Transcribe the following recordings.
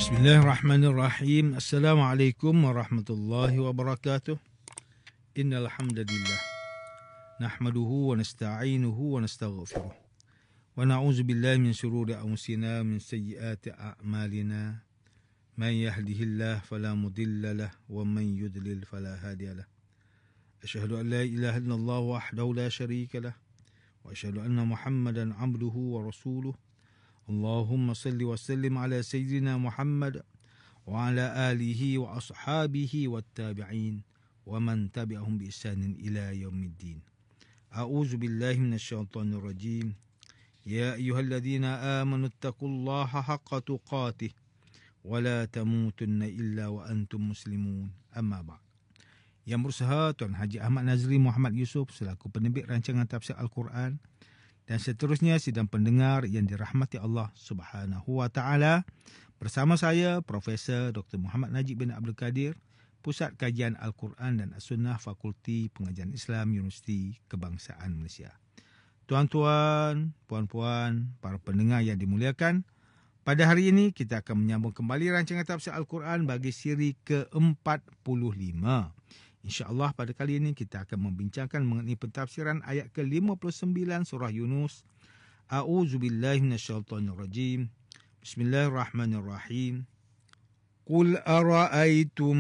Bismillahirrahmanirrahim. Assalamualaikum warahmatullahi wabarakatuh. Innal hamdalillah nahmaduhu wa nasta'inuhu wa nastaghfiruh. Wa na'udzu billahi min shururi anfusina min sayyiati a'malina. Man yahdihillahu fala mudilla lahu wa man yudlil fala hadiya lahu. Asyhadu an la ilaha illallah wahdahu la syarika lahu wa asyhadu anna Muhammadan 'abduhu wa rasuluh. Allahumma salli wa sallim ala sayyidina Muhammad wa ala alihi wa ashabihi wa tabi'in wa man tabi'ahum bi ihsanin ila yaumiddin. A'udzu billahi minasyaitonir rajim. Ya ayyuhalladzina amanu taqullaha haqqa tuqatih wa la tamutunna illa wa antum muslimun. Amma ba'd. Yang berusaha Tuan Haji Ahmad Nazri Muhammad Yusof selaku penerbit rancangan tafsir Al-Quran dan seterusnya sidang pendengar yang dirahmati Allah Subhanahu wa taala, bersama saya Profesor Dr. Muhammad Najib bin Abdul Kadir, Pusat Kajian Al-Quran dan As-Sunnah, Fakulti Pengajian Islam, Universiti Kebangsaan Malaysia. Tuan-tuan, puan-puan, para pendengar yang dimuliakan, pada hari ini kita akan menyambung kembali rancangan tafsir Al-Quran bagi siri ke-45. InsyaAllah pada kali ini kita akan membincangkan mengenai pentafsiran ayat ke-59 surah Yunus. A'udzubillahi minasyaitonirrajim. Bismillahirrahmanirrahim. Qul ara'aytum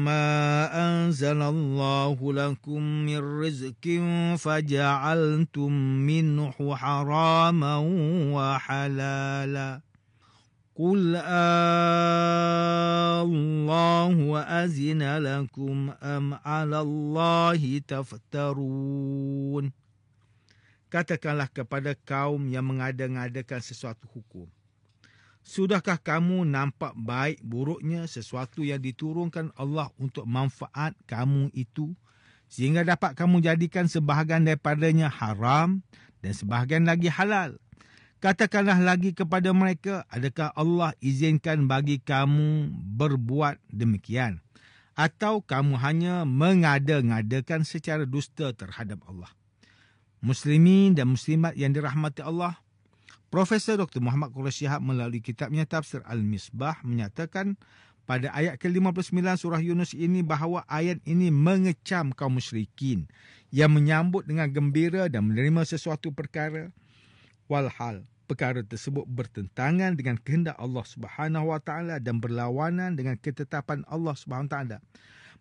ma anzalallahu lakum min rizqin faja'altum minhu haraman wa halala. Qul Allahu azina lakum am 'ala Allahi taftarun. Katakanlah kepada kaum yang mengada-ngadakan sesuatu hukum, sudahkah kamu nampak baik buruknya sesuatu yang diturunkan Allah untuk manfaat kamu itu, sehingga dapat kamu jadikan sebahagian daripadanya haram dan sebahagian lagi halal? Katakanlah lagi kepada mereka, adakah Allah izinkan bagi kamu berbuat demikian? Atau kamu hanya mengada-ngadakan secara dusta terhadap Allah? Muslimin dan muslimat yang dirahmati Allah, Profesor Dr. Muhammad Qureshi Shihab melalui kitabnya Tafsir Al-Misbah menyatakan pada ayat ke-59 surah Yunus ini bahawa ayat ini mengecam kaum musyrikin yang menyambut dengan gembira dan menerima sesuatu perkara, walhal perkara tersebut bertentangan dengan kehendak Allah Subhanahu wa taala dan berlawanan dengan ketetapan Allah Subhanahu wa taala.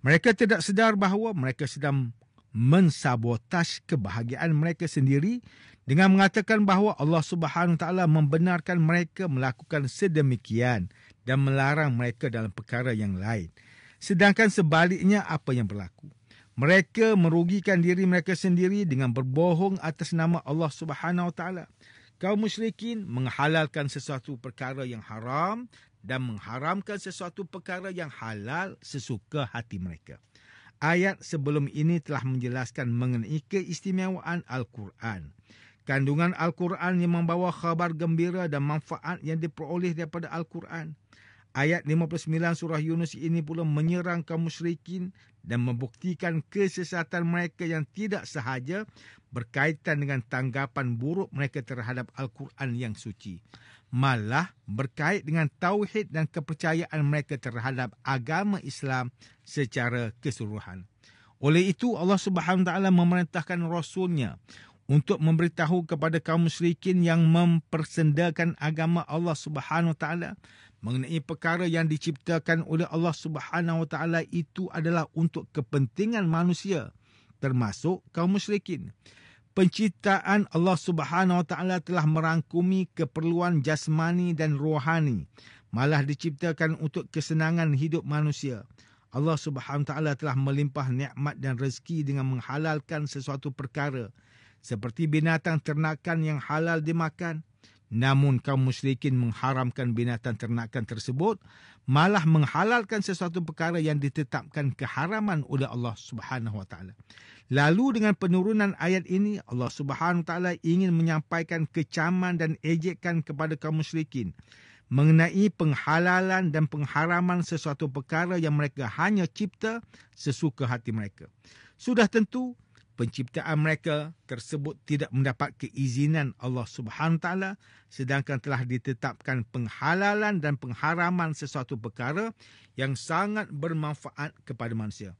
Mereka tidak sedar bahawa mereka sedang mensabotaj kebahagiaan mereka sendiri dengan mengatakan bahawa Allah Subhanahu wa taala membenarkan mereka melakukan sedemikian dan melarang mereka dalam perkara yang lain. Sedangkan sebaliknya apa yang berlaku? Mereka merugikan diri mereka sendiri dengan berbohong atas nama Allah Subhanahu wa taala. Kaum musyrikin menghalalkan sesuatu perkara yang haram dan mengharamkan sesuatu perkara yang halal sesuka hati mereka. Ayat sebelum ini telah menjelaskan mengenai keistimewaan Al-Quran. Kandungan Al-Quran yang membawa khabar gembira dan manfaat yang diperoleh daripada Al-Quran. Ayat 59 surah Yunus ini pula menyerang kaum musyrikin dan membuktikan kesesatan mereka yang tidak sahaja berkaitan dengan tanggapan buruk mereka terhadap Al-Quran yang suci, malah berkait dengan tauhid dan kepercayaan mereka terhadap agama Islam secara keseluruhan. Oleh itu Allah Subhanahu wa taala memerintahkan Rasulnya untuk memberitahu kepada kaum musyrikin yang mempersendakan agama Allah Subhanahu wa taala mengenai perkara yang diciptakan oleh Allah Subhanahu wa taala itu adalah untuk kepentingan manusia, termasuk kaum musyrikin. Penciptaan Allah Subhanahu wa taala telah merangkumi keperluan jasmani dan rohani, malah diciptakan untuk kesenangan hidup manusia. Allah Subhanahu wa taala telah melimpah nikmat dan rezeki dengan menghalalkan sesuatu perkara seperti binatang ternakan yang halal dimakan. Namun kaum musyrikin mengharamkan binatang ternakan tersebut, malah menghalalkan sesuatu perkara yang ditetapkan keharaman oleh Allah Subhanahu wa taala. Lalu dengan penurunan ayat ini, Allah Subhanahu wa taala ingin menyampaikan kecaman dan ejekan kepada kaum musyrikin mengenai penghalalan dan pengharaman sesuatu perkara yang mereka hanya cipta sesuka hati mereka. Sudah tentu penciptaan mereka tersebut tidak mendapat keizinan Allah Subhanahu Wa Taala, sedangkan telah ditetapkan penghalalan dan pengharaman sesuatu perkara yang sangat bermanfaat kepada manusia.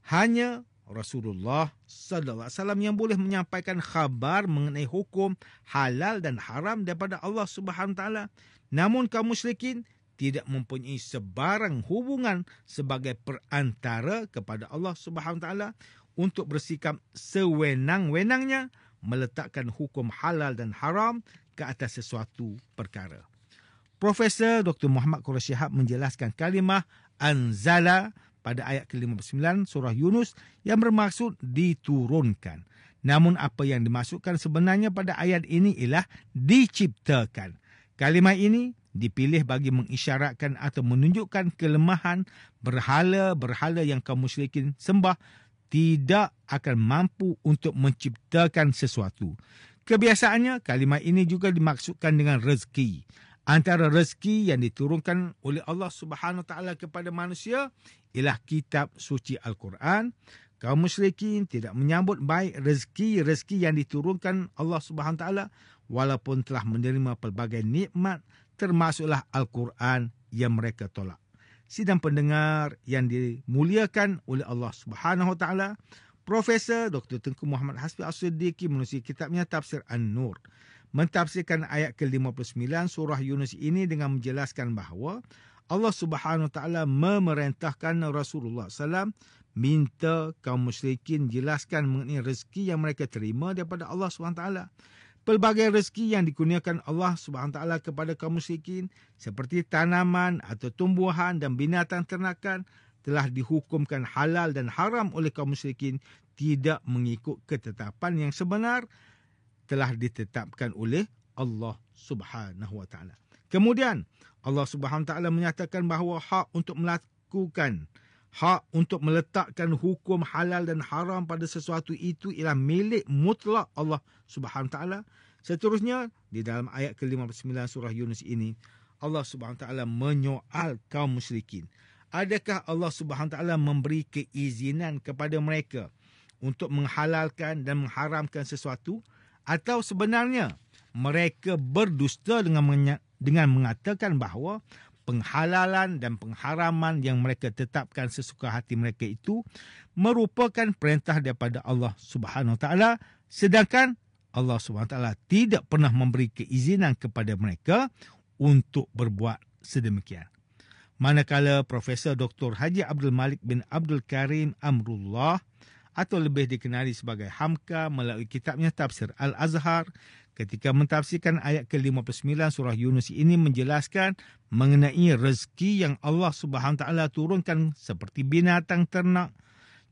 Hanya Rasulullah sallallahu alaihi wasallam yang boleh menyampaikan khabar mengenai hukum halal dan haram daripada Allah Subhanahu Wa Taala. Namun kaum musyrikin tidak mempunyai sebarang hubungan sebagai perantara kepada Allah Subhanahu Wa Taala untuk bersikap sewenang-wenangnya meletakkan hukum halal dan haram ke atas sesuatu perkara. Profesor Dr. Muhammad Quraisy Shihab menjelaskan kalimah anzala pada ayat ke-59 surah Yunus yang bermaksud diturunkan. Namun apa yang dimaksudkan sebenarnya pada ayat ini ialah diciptakan. Kalimah ini dipilih bagi mengisyaratkan atau menunjukkan kelemahan berhala-berhala yang kaum musyrikin sembah tidak akan mampu untuk menciptakan sesuatu. Kebiasaannya, kalimah ini juga dimaksudkan dengan rezeki. Antara rezeki yang diturunkan oleh Allah Subhanahu Wa Taala kepada manusia ialah kitab suci Al-Quran. Kaum musyrikin tidak menyambut baik rezeki yang diturunkan Allah Subhanahu Wa Taala walaupun telah menerima pelbagai nikmat termasuklah Al-Quran yang mereka tolak. Sidang pendengar yang dimuliakan oleh Allah Subhanahu Wa Taala, Profesor Dr. Tengku Muhammad Hasbi As-Siddiqi menulis kitabnya Tafsir An-Nur, mentafsirkan ayat ke-59 surah Yunus ini dengan menjelaskan bahawa Allah Subhanahu Wa Taala memerintahkan Rasulullah SAW minta kaum musyrikin jelaskan mengenai rezeki yang mereka terima daripada Allah Subhanahu Wa Taala. Pelbagai rezeki yang dikurniakan Allah Subhanahu Wa Taala kepada kaum musyrikin seperti tanaman atau tumbuhan dan binatang ternakan telah dihukumkan halal dan haram oleh kaum musyrikin tidak mengikut ketetapan yang sebenar telah ditetapkan oleh Allah Subhanahu Wa Taala. Kemudian Allah Subhanahu Wa Taala menyatakan bahawa hak untuk meletakkan hukum halal dan haram pada sesuatu itu ialah milik mutlak Allah Subhanahu Wa Taala. Seterusnya, di dalam ayat ke-59 surah Yunus ini, Allah Subhanahu Wa Taala menyoal kaum musyrikin. Adakah Allah Subhanahu Wa Taala memberi keizinan kepada mereka untuk menghalalkan dan mengharamkan sesuatu? Atau sebenarnya mereka berdusta dengan mengatakan bahawa penghalalan dan pengharaman yang mereka tetapkan sesuka hati mereka itu merupakan perintah daripada Allah Subhanahu Wa Taala, sedangkan Allah Subhanahu Wa Taala tidak pernah memberi keizinan kepada mereka untuk berbuat sedemikian. Manakala Profesor Dr. Haji Abdul Malik bin Abdul Karim Amrullah atau lebih dikenali sebagai Hamka melalui kitabnya Tafsir Al-Azhar ketika mentafsirkan ayat ke-59 surah Yunus ini menjelaskan mengenai rezeki yang Allah Subhanahu Wa Taala turunkan seperti binatang ternak.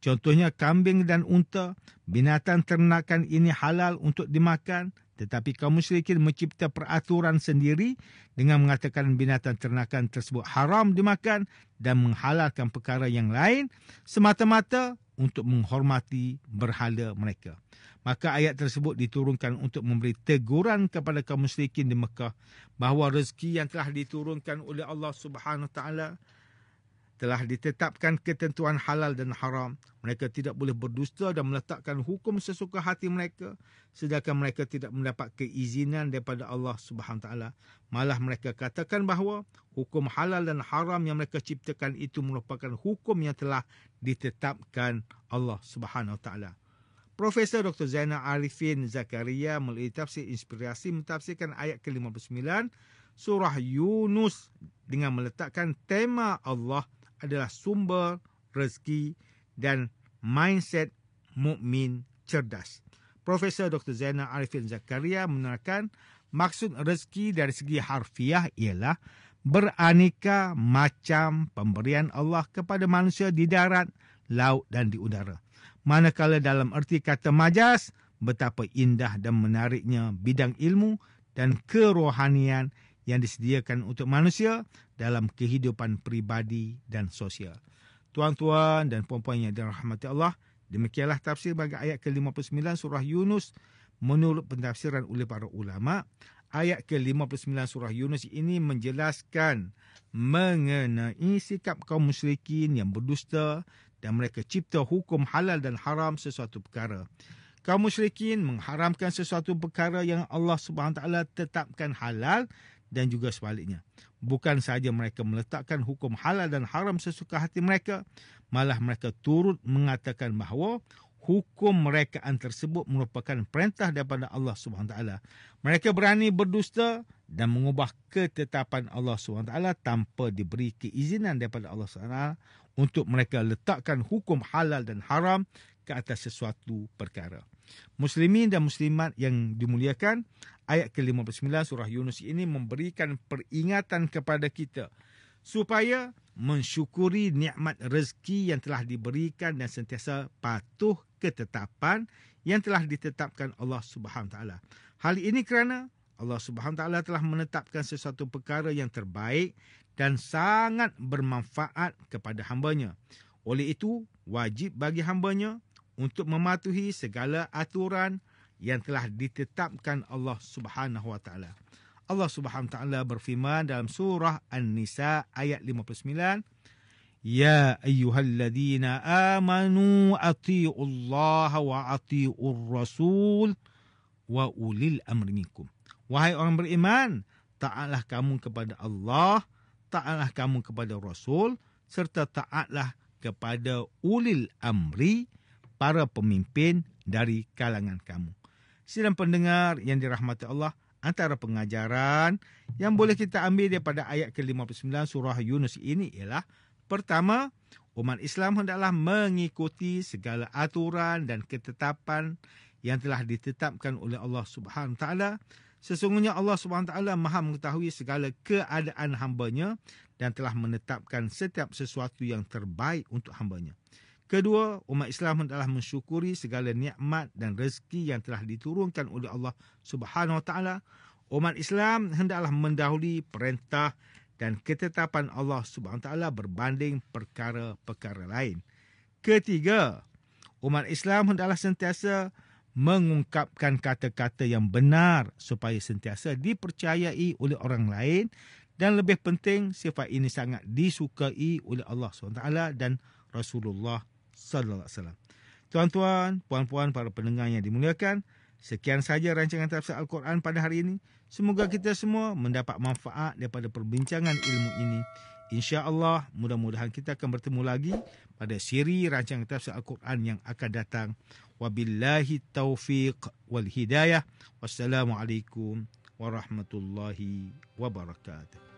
Contohnya kambing dan unta. Binatang ternakan ini halal untuk dimakan, tetapi kaum musyrikin mencipta peraturan sendiri dengan mengatakan binatang ternakan tersebut haram dimakan dan menghalalkan perkara yang lain semata-mata untuk menghormati berhala mereka. Maka ayat tersebut diturunkan untuk memberi teguran kepada kaum musyrikin di Mekah bahawa rezeki yang telah diturunkan oleh Allah Subhanahu Wa Taala telah ditetapkan ketentuan halal dan haram. Mereka tidak boleh berdusta dan meletakkan hukum sesuka hati mereka sedangkan mereka tidak mendapat keizinan daripada Allah Subhanahu Wa Taala. Malah mereka katakan bahawa hukum halal dan haram yang mereka ciptakan itu merupakan hukum yang telah ditetapkan Allah Subhanahu Wa Taala. Profesor Dr. Zainal Arifin Zakaria melalui tafsir inspirasi mentafsirkan ayat ke-59 surah Yunus dengan meletakkan tema Allah adalah sumber rezeki dan mindset mukmin cerdas. Profesor Dr. Zainal Arifin Zakaria menerangkan maksud rezeki dari segi harfiah ialah beraneka macam pemberian Allah kepada manusia di darat, laut dan di udara. Manakala dalam erti kata majas, betapa indah dan menariknya bidang ilmu dan kerohanian yang disediakan untuk manusia dalam kehidupan peribadi dan sosial. Tuan-tuan dan puan-puan yang dirahmati Allah, demikianlah tafsir bagi ayat ke-59 surah Yunus menurut pentafsiran oleh para ulama. Ayat ke-59 surah Yunus ini menjelaskan mengenai sikap kaum musyrikin yang berdusta dan mereka cipta hukum halal dan haram sesuatu perkara. Kaum musyrikin mengharamkan sesuatu perkara yang Allah Subhanahu Wa Taala tetapkan halal dan juga sebaliknya. Bukan sahaja mereka meletakkan hukum halal dan haram sesuka hati mereka, malah mereka turut mengatakan bahawa hukum merekaan tersebut merupakan perintah daripada Allah Subhanahu Wa Taala. Mereka berani berdusta dan mengubah ketetapan Allah Subhanahu Wa Taala tanpa diberi keizinan daripada Allah Subhanahu Wa Taala untuk mereka letakkan hukum halal dan haram ke atas sesuatu perkara. Muslimin dan muslimat yang dimuliakan, ayat ke-59 surah Yunus ini memberikan peringatan kepada kita supaya mensyukuri nikmat rezeki yang telah diberikan dan sentiasa patuh ketetapan yang telah ditetapkan Allah Subhanahu Taala. Hal ini kerana Allah Subhanahu Taala telah menetapkan sesuatu perkara yang terbaik dan sangat bermanfaat kepada hamba-Nya. Oleh itu, wajib bagi hamba-Nya untuk mematuhi segala aturan yang telah ditetapkan Allah Subhanahu Wa Taala. Allah Subhanahu Wa Taala berfirman dalam surah An-Nisa ayat 59, Ya ayyuhalladzina amanu atii'ullaha wa atii'ur rasul wa ulil amri minkum. Wahai orang beriman, taatlah kamu kepada Allah, taatlah kamu kepada Rasul, serta taatlah kepada ulil amri, para pemimpin dari kalangan kamu. Sidang pendengar yang dirahmati Allah, antara pengajaran yang boleh kita ambil daripada ayat ke-59 surah Yunus ini ialah, pertama, umat Islam hendaklah mengikuti segala aturan dan ketetapan yang telah ditetapkan oleh Allah Subhanahu Taala. Sesungguhnya Allah Subhanahu Taala Maha mengetahui segala keadaan hamba-Nya dan telah menetapkan setiap sesuatu yang terbaik untuk hamba-Nya. Kedua, umat Islam hendaklah mensyukuri segala nikmat dan rezeki yang telah diturunkan oleh Allah Subhanahu Wa Taala. Umat Islam hendaklah mendahului perintah dan ketetapan Allah Subhanahu Wa Taala berbanding perkara-perkara lain. Ketiga, umat Islam hendaklah sentiasa mengungkapkan kata-kata yang benar supaya sentiasa dipercayai oleh orang lain, dan lebih penting, sifat ini sangat disukai oleh Allah SWT dan Rasulullah sallallahu alaihi wasallam. Tuan-tuan, puan-puan, para pendengar yang dimuliakan, sekian sahaja rancangan tafsir Al-Quran pada hari ini. Semoga kita semua mendapat manfaat daripada perbincangan ilmu ini. InsyaAllah, mudah-mudahan kita akan bertemu lagi pada siri rancangan tafsir Al-Quran yang akan datang. Wabillahi taufiq wal hidayah. Wassalamualaikum warahmatullahi wabarakatuh.